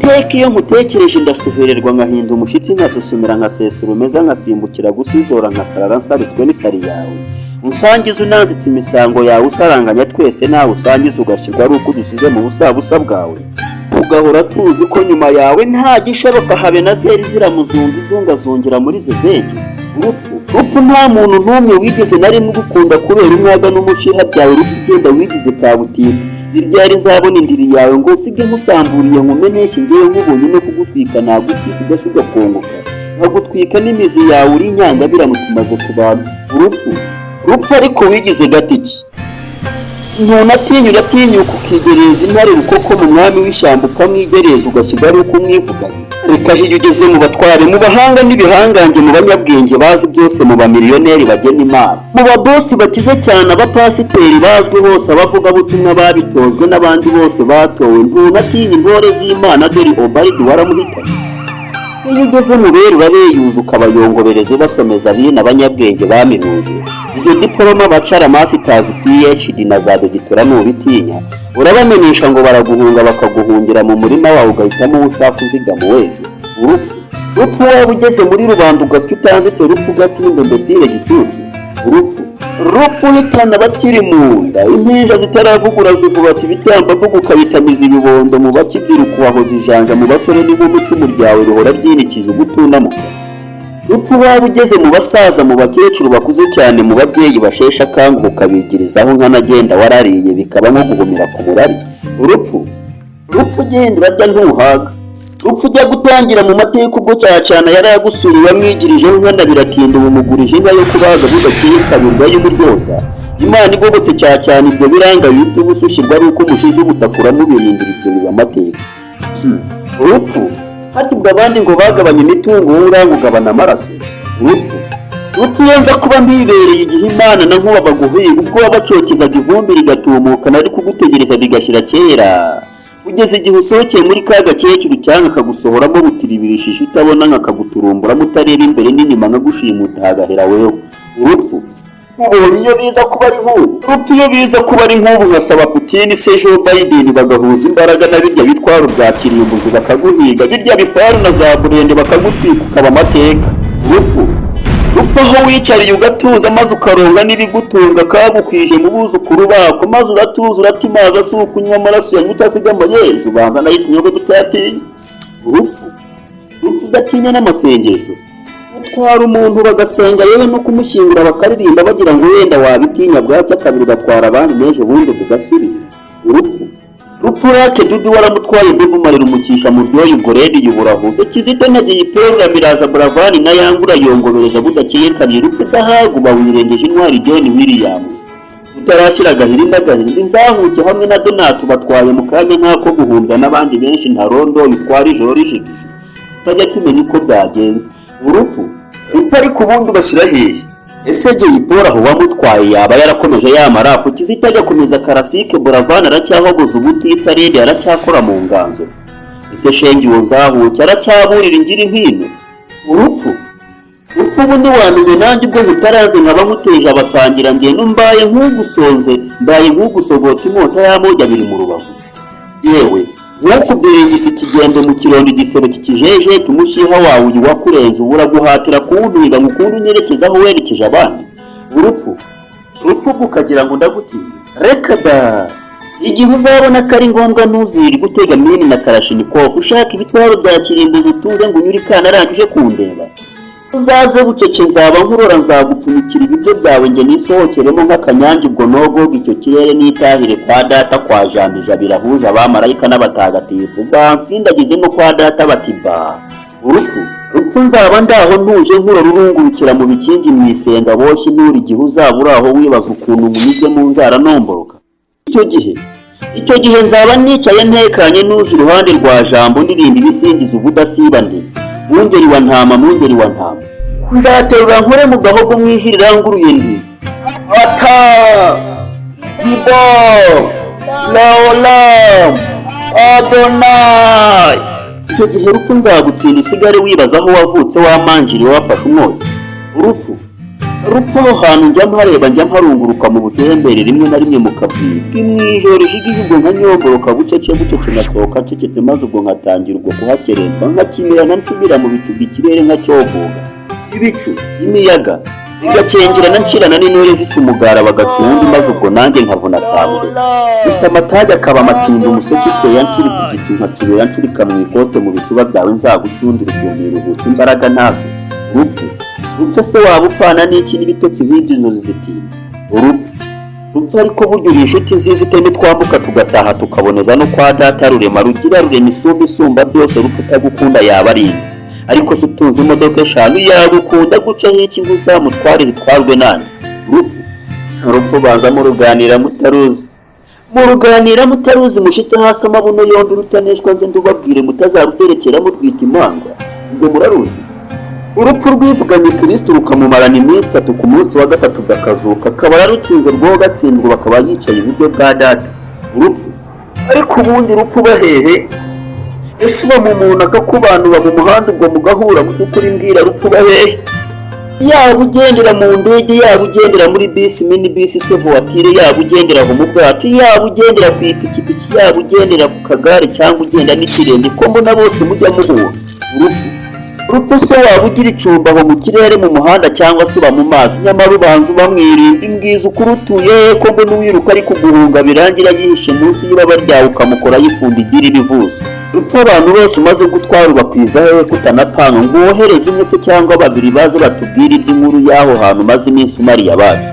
iteka iyo nkutekereje ndasuhererwa nkahinda umushyitsi nkasusumira nkasesura umeza nkasimbukira gusizora nkasarara nsabitswe n'isari yawe unsangiza unanzitse imisango yawe usaranganya twese nawe usangiza ugashyirwa ari uko udusize mu busabusa bwawe ugahora tuzi ko nyuma yawe nta gishoboka habe na zeri ziramuzunga izungazungera muri izo zege urupfu nta muntu n'umwe wigeze na rimwe ugukunda kubera umwaga n'umushiha byawe urupfu ugenda wigize kabutimba ryari nzabona indiri yawe ngo usige nkusamburiye nkumeneshe ngewe nkubonye no kugutwika nagutwika udasa ugakongoka nkagutwika n'imizi yawe uri inyangabirano tumaze ku bantu urupfu ariko wigize gatiki ntunatinya uratinyuka ukigereza intare rukoko mu mwami w'ishyamba ukamwigereza ugasiga ari uko umwivuganye reka hiyo ugeze mu batware mu bahanga n'ibihangange mu banyabwenge bazi byose mu bamiliyoneri bagena imana mu babosi bakize cyane abapasiteri bazwi hose abavugabutumwa babitojwe n'abandi bose batowe ntunatinya intore z'imana dore obaridi waramuhitanye iyo ugeze mu bera urabeyuza ukabayongobereza basomeza bino abanyabwenge baminuje izo diploma bacara masters PhD na za dogitora n'ubitinya urabamenyesha ngo baraguhunga bakaguhungira mu murima wawe ugahitamo uwo ushaka uzigama weje urupfu waba ugeze muri rubanda ugasya utanzitse urupfu ugatinda mbesire gicucu urupfu uhitana bakiri mu nda impinja zitaravugura zivuga ati ibitambavuga ukabitamiza ibibondo mu bakibwira ukuwahoza ijanja mu basore n'inkumi icumu ryawe ruhora ryinikije ugutunamuka urupfu waba ugeze mu basaza mu bakecuru bakuze cyane mu babyeyi bashesha akanguhe ukabigirizaho nk'anagenda warariye bikaba nko guhumira ku murari urupfu ugenda urarya ntuhaga urupfu ujya gutangira mu mateka ubwo cyacana yari yagusuye wamwigirijeho nkana biratinda ubumugurije inka yo kubaga budakeye kabirwa y'umuryoza imana igobotse cyane ibyo biranga yuko ubusukirwa ari uko umushize ubutakura mubirindira ibyo biba amateka urupfu hatubwa abandi ngo bagabanye imitungo wowe uranga ugabana amaraso urupfu yenza kuba mbibereye igihe imana na nkuba baguhiga ubwo wabacokezaga ivumbi rigatumuka nari kugutegereza bigashyira kera ugeze igihe usohokeye muri ka gakecuru cyangwa akagusohoramo butiribirishije utabona nkakaguturumburamo utareba imbere n'inyuma nkagushimuta hagahera wewe urupfu ubonye iyo biza kuba ari nk'ubu urupfu iyo biza kuba ari nk'ubu nkasaba Putin se Joe Biden bagahuza imbaraga na birya bitwaro bya kirimbuzi bakaguhiga birya bifaru na za burende bakagutwika ukaba amateka urupfu aho wicariye ugatuza maze ukaronga n'ibigutunga kabukwije mu buzukuru bako maze uratuza uratimaza si ukunywa amaraso yanyu utasiga amayejo ubanza nayo ikinyogo tutatinya urupfu udatinya n'amasengesho utwara umuntu bagasenga yewe no kumushyingura bakaririmba bagira ngo wenda wabitinya bwacya kabiri ugatwara abandi n'ejo bundi bugasubira urupfu rake Dudu waramutwaye Dudu marira umukisha mu ryoyo ubwo redi yuburahuze Kizito ntagiye iperura miraza Buravani na yangura yongobereza budakeye kabiri urupfu dahaguba wirengeje intwari John William utarashyira gahirima nzahuke hamwe na Donato batwaye mu kanya nk'ako guhumbya n'abandi benshi nta rondo yitwara ijoro rishigije utajya tumenya uko byagenze urupfu ariko ubundi bashyira hehe ese Jay Paul aho wamutwaye yaba yarakomeje yamara ku Kizito ajya komeza karasike Buravani aracyahogoza ubutitsa redi aracyakora mu nganzo ese Shenge uwo nzahuke aracyaburira ingira inkino urupfu ubundi wamenye nanjye ubwo mutaraze nkaba nkuteje abasangira ngendo mbaye nk'ugusogota imota y'amoja biri mu rubavu yewe nkukubwirigisa ikigendo mu kirondo igisebe kikijeje tumushiha wawe uyu wakurenza ubura guhatira kuwuhiga mukundu nyerekeza aho werekeje abandi urupfu ukagira ngo ndagutinya reka da igihe uzabona ko ari ngombwa ntuziri gutega mini na karashinikofu ushaka ibitwaro bya kirimbuzi utuze ngo unyure ikana arangije kundeba uzaze bucece nzaba nkurora nzagupfunyikira ibiryo byawe nge nisohokeremo nk'akanyange ubwo nogoga icyo kirere n'itahire kwa data kwa jambija birahuje abamarayika n'abatagatifu bansindagizemo kwa data batiba urupfu nzaba ndaho ntuje nkurora urungurukira mu bikingi mu isenga boshye nuri igihe uzaba uri aho wibaza ukuntu munyuze mu nzara nomboroka icyo gihe nzaba nicaye ntekanye nuje iruhande rwa jambo ndirimba ibisingiza ubudasiba ndi Mungeri wa ntama nzaterura nkore mu gahogo mwijirira nguruye ndi ata ibo laolam Adonai icyo gihe urupfu nzagutsinda usigare wibaza aho wavutse wamanjiriye wafashe umwotsi rupfu aho hantu njya mpareba njya mparunguruka mu butembere rimwe na rimwe mu kabwibwi mwijoro rishigije ubwo nka nyomboroka bucece nasohoka ncecete maze ubwo nkatangira ubwo kuhakeremba nkakimirana nsubira mu bicu by'ikirere nkacyogoga ibicu imiyaga bigacengerana ncirana n'intore zica umugara bagacundi maze ubwo nanjye nkavuna sambwe gusa amatage akaba amatinda umuseke uteye ncurika igicu nkacubera ncurika mu ikote mu bicuba byawe nzagucundira ukuntu ruhutse imbaraga nazo rupfu se waba upfana n'iki n'ibitotsi nk'ibyo inzozi zitinda rupfu ariko burya uri inshuti nziza iteme twambuka tugataha tukaboneza no kwa data rurema rugira rurema isumba byose rupfu utagukunda yaba ari inde ariko se utunze imodoka eshanu yagukunda guca nk'iki ngo uzamutware zitwarwe nani rupfu baza muruganira mutaruzi mushite hasi amabuno yombi rutaneshwa nze ndubabwire mutazaruterekera murwita imanga ubwo muraruzi urupfu rwivuganye Kristo rukamumarana iminsi 3 ku munsi wa gatatu gakazuka akaba yarutsinze rwo gatsindwa bakaba yicaye iburyo bwa data urupfu ariko ubundi rupfu bahehe ese uba mu muntu akakubanura mu muhanda ubwo mugahura mudukuri mbwira rupfu bahehe yaba ugendera mu ndege yaba ugendera muri bisi mini bisi se voiture yaba ugendera mu bwato yaba ugendera ku ipikipiki yaba ugendera ku kagare cyangwa ugenda n'ikirenge ko mbona bose mujya muhura urupfu se waba ugira icumba aho mu kirere mu muhanda cyangwa se uba mu mazi nyamara ubanza bamwirinda imbwiza uko urutuye ko mbona uwiruka ari kuguhunga birangira yihishe munsi y'ibaba ryawe ukamukora yifunda igira ibivuzo urupfu abantu bose umaze gutwara ubakwiza hehe kutanapanga ngo wohereze umwe se cyangwa babiri baze batubwire iby'inkuru y'aho hantu maze iminsi umariye abacu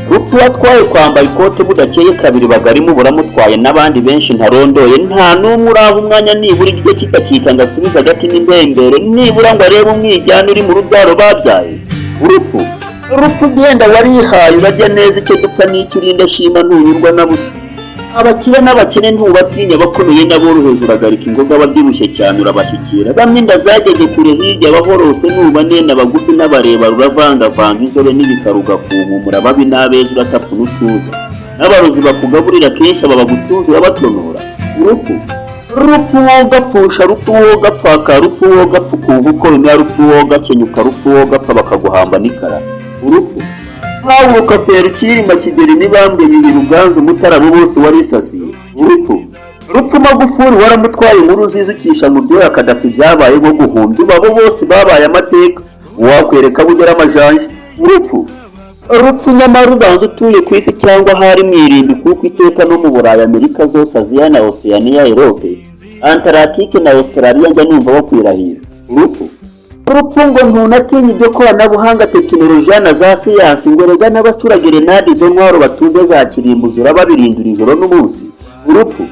urupfu watwaye kwambara ikote budakeye kabiri bagarimo buramutwaye n'abandi benshi ntarondoye nta n'umwe uraho umwanya nibura igice kidakita ngo asubize agati n'imbembere nibura ngo arebe umwijyana uri mu rubyaro babyaye urupfu ugenda warihaye urajya neza icyo dupfa n'icyo urinda shima ntunyurwa na busa abakire n'abakene ntubatinya bakomeye n'aboroheje uragarika ingoga ababyibushye cyane urabashyikira bamwe inda zageze kure hirya bahorose nubanena abagufi n'abareba uravangavanga inzobe n'ibikaruga ku nkumura babi n'abeza uratapfa n'utuza n'abarozi bakugaburira kenshi aba bagutuza urabatonora urupfu wogapfusha rupfu wogapfaka rupfu wogapfa ukumva uko bimera rupfu wogakenyuka rupfu wogapfa bakaguhamba n'ikara urupfu hawuka fera ukirima kigeri nibambwe yihi ruganzu mutarabo bose warisasiye urupfu magufuri waramutwaye inkuru zizukisha mu byoya Kadafi byabaye nko guhumbya babo bose babaye amateka wakwereka bugera amajanje urupfu nyamara ubanza utuye ku isi cyangwa hari mwirindi kuko iteka no mu Burayi Amerika zose Aziya na Oceania Europe Antarctique na Australia njya numva bakwirahira urupfu ngo ntunatinya ibyo koranabuhanga tekinolojiya na za siyansi ngo rega n'abacurage renadi zo ntwaro batuze za kirimbuzura babirindura ijoro n'umunsi urupfu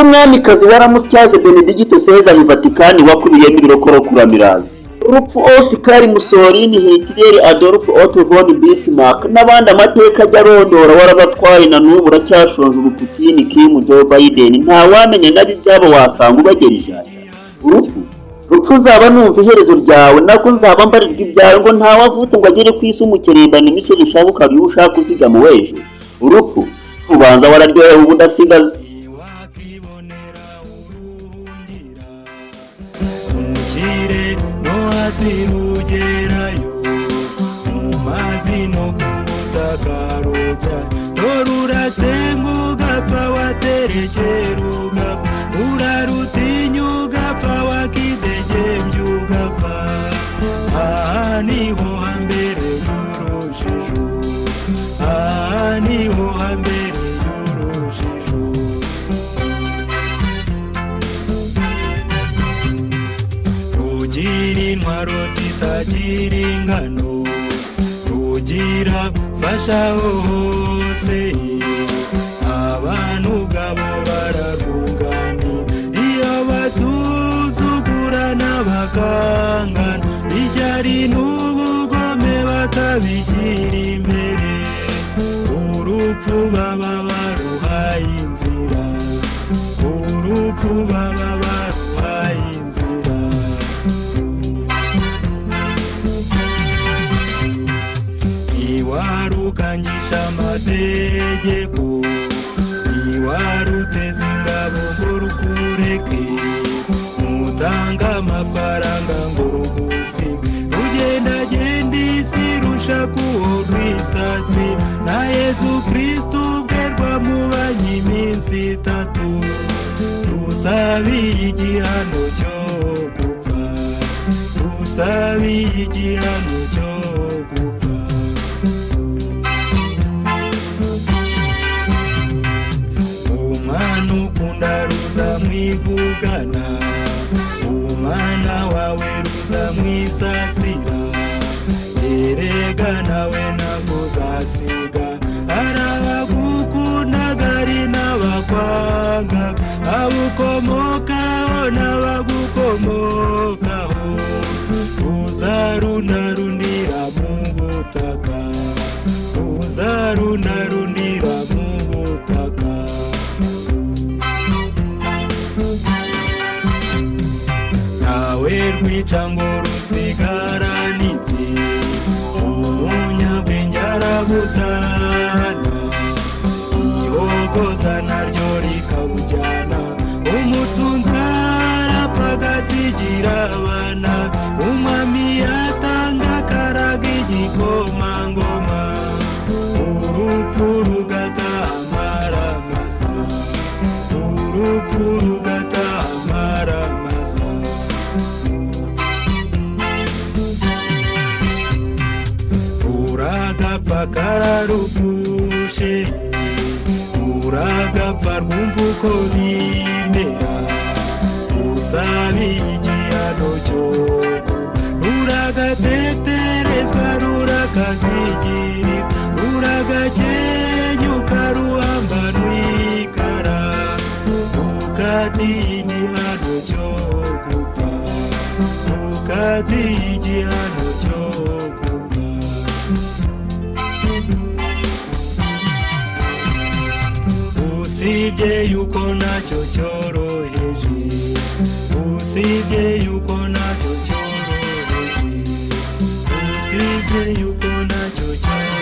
mwamikazi waramusyaze Benedicto Cesar i Vatikani wakubiyemo ibirokoro miraza urupfu Oscar Mussolini Hitler Adolf Otto von Bismarck n'abandi amateka ajya arondora warabatwaye na n'ubu uracyashonje Putin Kim Joe Biden nta wamenye nabi byabo wasanga ubagera ijaja urupfu uzaba numva iherezo ryawe nako nzaba mbarirwa ibyawe ngo ntawavutse ngo agere ku isi umukerembana imisozi ushabuka uyu ushaka uzigama w'ejo urupfu ubanza wararyohewe ubudasigaza umukire no hasi rugerayo mu mazi no kubutaka rujya rurasenga ugapfa waterekera ugapfa urarutinya ugapfa wakidegembya ugapfa aha niho hambere y'urujijo aha niho hambere y'urujijo rugira intwaro zitagira ingano rugira fasha hose abantu ubwabo bararwungana iyo basuzugura n'abakangana ishyari n'ubugome bakabishyira imbere urupfu baba baruhaye inzira urupfu baba baruhaye inzira ntiwarukangisha amategeko ntiwaruteza ingabo ngo rukureke mutanga amafaranga ngo rugusige rugendagenda isi hasi na Yesu Kristo ubwe rwamubanye iminsi 3 rusabiye igihano cyo gupfa rusabiye igihano cyo gupfa umwana ukunda ruza mwivugana umwana wawe ruza mwisasira erega nawe ntabwo uzasiga arabagukunda gari n'abakwanga abukomokaho n'abagukomokaho uzarunarundira mu butaka uzarunarundira mu butaka nawe rwica ngo rusigara n'ibye umunyabwenge arabutana ihogoza naryo rikabujyana umutunzi arapfa agasigira abana umwami yatanga akaraga igikomangoma urupfu rugataha amaramasa urupfu rugataha amaramasa uragapfa kararugushe uragapfa rwumva uko bimera usabiye igihano cyo ruragateterezwa rurakazigirizwa ruragakenyuka ruhambanwikara rukatiye igihano cyo gupfa rukatiye igihano cyo gupfa usibye yuko nacyo cyoroheje usibye yuko nacyo cyoroheje usibye yuko nacyo cyoroheje